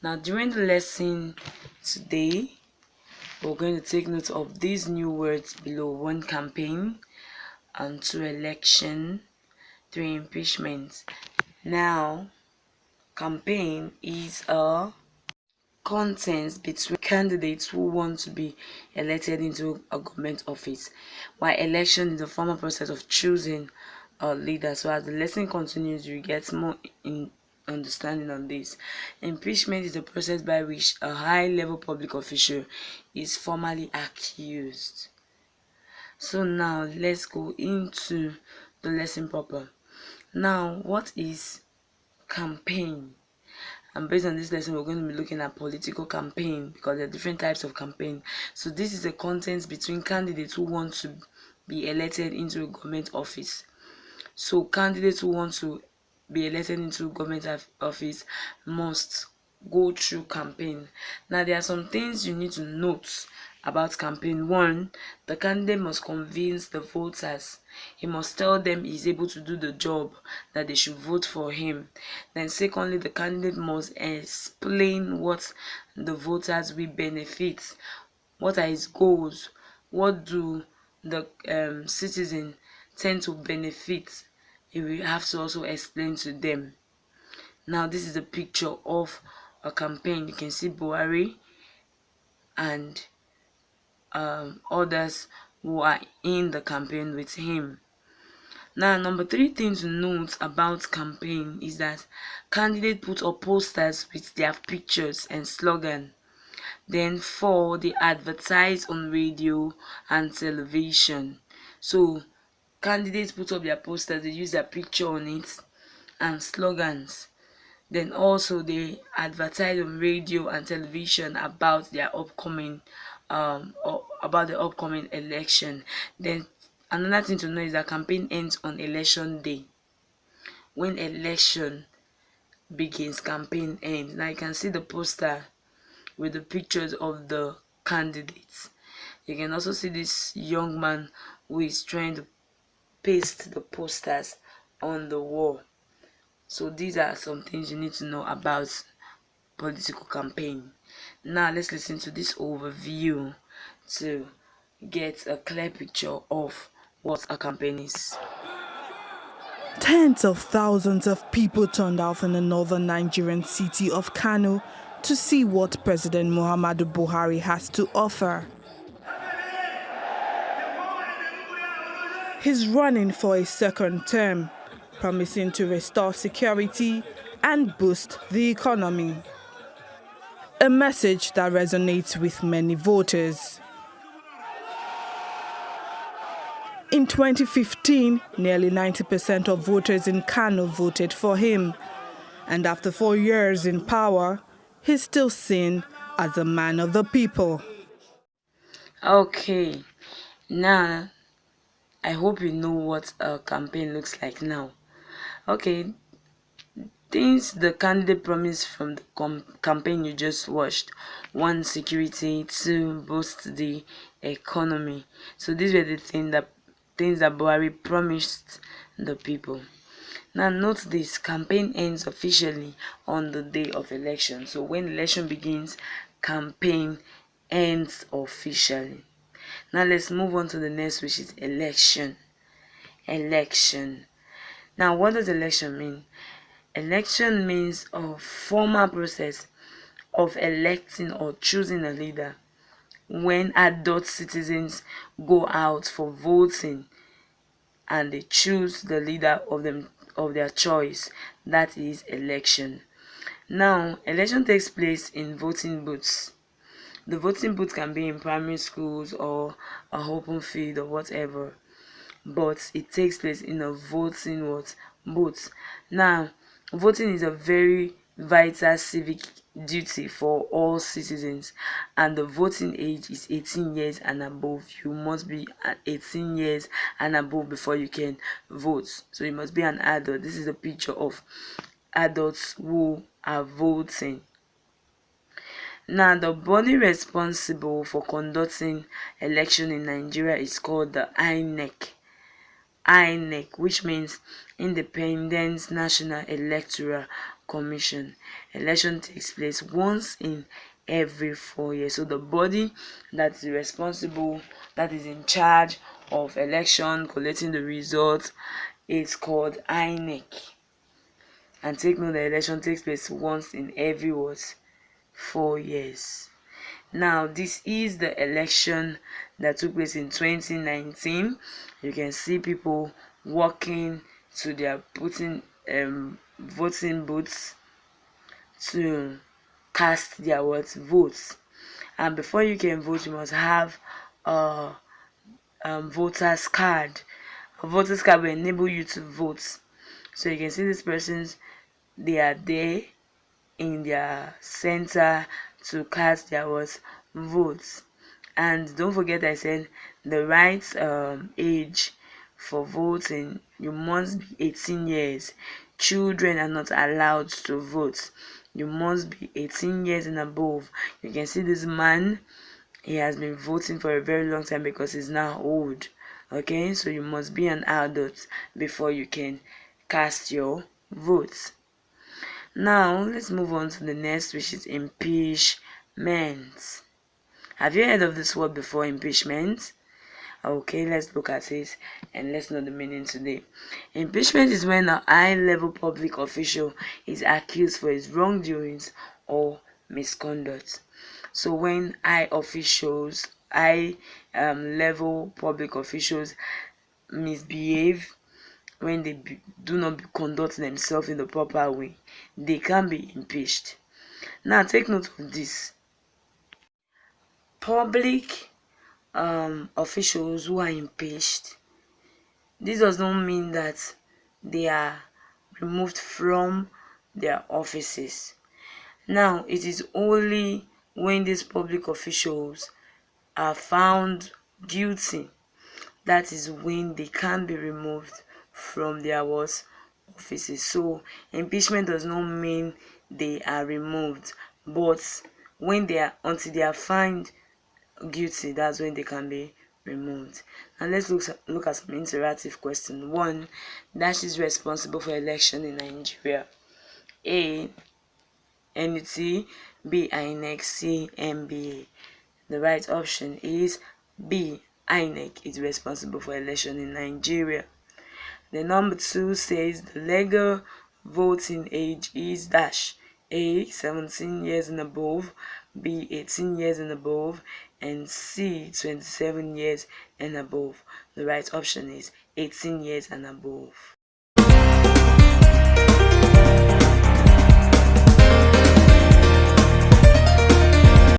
Now, during the lesson today, we're going to take note of these new words below: 1, campaign, and 2, election, 3, impeachment. Now, campaign is a contest between candidates who want to be elected into a government office, while election is the formal process of choosing a leader. So as the lesson continues, you get more in understanding on this. Impeachment is the process by which a high-level public official is formally accused. So now let's go into the lesson proper. Now, what is campaign? And based on this lesson, we're going to be looking at political campaign, because there are different types of campaign. So this is a contest between candidates who want to be elected into a government office. So candidates who want to be elected into government office must go through campaign. Now, there are some things you need to note about campaign. 1, the candidate must convince the voters. He must tell them he's able to do the job, that they should vote for him. Then secondly, the candidate must explain what the voters will benefit. What are his goals? What do the citizens tend to benefit? He will have to also explain to them. Now, this is a picture of a campaign. You can see Buhari and others who are in the campaign with him. Now, number 3 thing to note about campaign is that candidates put up posters with their pictures and slogan. Then 4, they advertise on radio and television. So candidates put up their posters, they use their picture on it and slogans. Then also they advertise on radio and television about their upcoming or about the upcoming election. Then another thing to know is that campaign ends on election day. When election begins, campaign ends. Now you can see the poster with the pictures of the candidates. You can also see this young man who is trying to paste the posters on the wall. So these are some things you need to know about political campaign. Now let's listen to this overview to get a clear picture of what a campaign is. Tens of thousands of people turned out in the northern Nigerian city of Kano to see what President Muhammadu Buhari has to offer. He's running for a second term, promising to restore security and boost the economy. A message that resonates with many voters. In 2015, nearly 90% of voters in Kano voted for him. And after 4 years in power, he's still seen as a man of the people. Okay, now I hope you know what a campaign looks like now. Okay, things the candidate promised from the campaign you just watched: 1, security; 2, boost the economy. So these were the things that Buhari promised the people. Now note this: campaign ends officially on the day of election. So when election begins, campaign ends officially. Now let's move on to the next, which is election. Now, what does election mean? Election means a formal process of electing or choosing a leader. When adult citizens go out for voting and they choose the leader of their choice, that is election. Now, election takes place in voting booths. The voting booth can be in primary schools or an open field or whatever, but it takes place in a voting booth. Now, voting is a very vital civic duty for all citizens, and the voting age is 18 years and above. You must be 18 years and above before you can vote. So you must be an adult. This is a picture of adults who are voting. Now, the body responsible for conducting election in Nigeria is called the INEC, which means Independent National Electoral Commission. Election takes place once in every 4 years. So the body that is responsible, that is in charge of election, collecting the results, is called INEC. And take note, the election takes place once in every 4 years. Now, this is the election that took place in 2019. You can see people walking to their voting booths to cast their votes. And before you can vote, you must have a voter's card. A voter's card will enable you to vote. So you can see these persons, they are there in their center to cast their votes. And don't forget, I said the right age for voting, you must be 18 years. Children are not allowed to vote. You must be 18 years and above. You can see this man, he has been voting for a very long time because he's now old. Okay, so you must be an adult before you can cast your votes. Now, let's move on to the next, which is impeachment. Have you heard of this word before, impeachment? Okay, let's look at it and let's know the meaning today. Impeachment is when a high-level public official is accused for his wrongdoings or misconduct. So when high-level public officials misbehave, when they do not conduct themselves in the proper way, they can be impeached. Now, take note of this. Public officials who are impeached, this does not mean that they are removed from their offices. Now, it is only when these public officials are found guilty, that is when they can be removed from their offices. So impeachment does not mean they are removed, but until they are found guilty, that's when they can be removed. And let's look at some interactive questions. 1. Dash is responsible for election in Nigeria. A. NET. B. INEC. C. NBA. The right option is B. INEC is responsible for election in Nigeria. The number 2 says the legal voting age is dash. A. 17 years and above. B. 18 years and above. And C. 27 years and above. The right option is 18 years and above.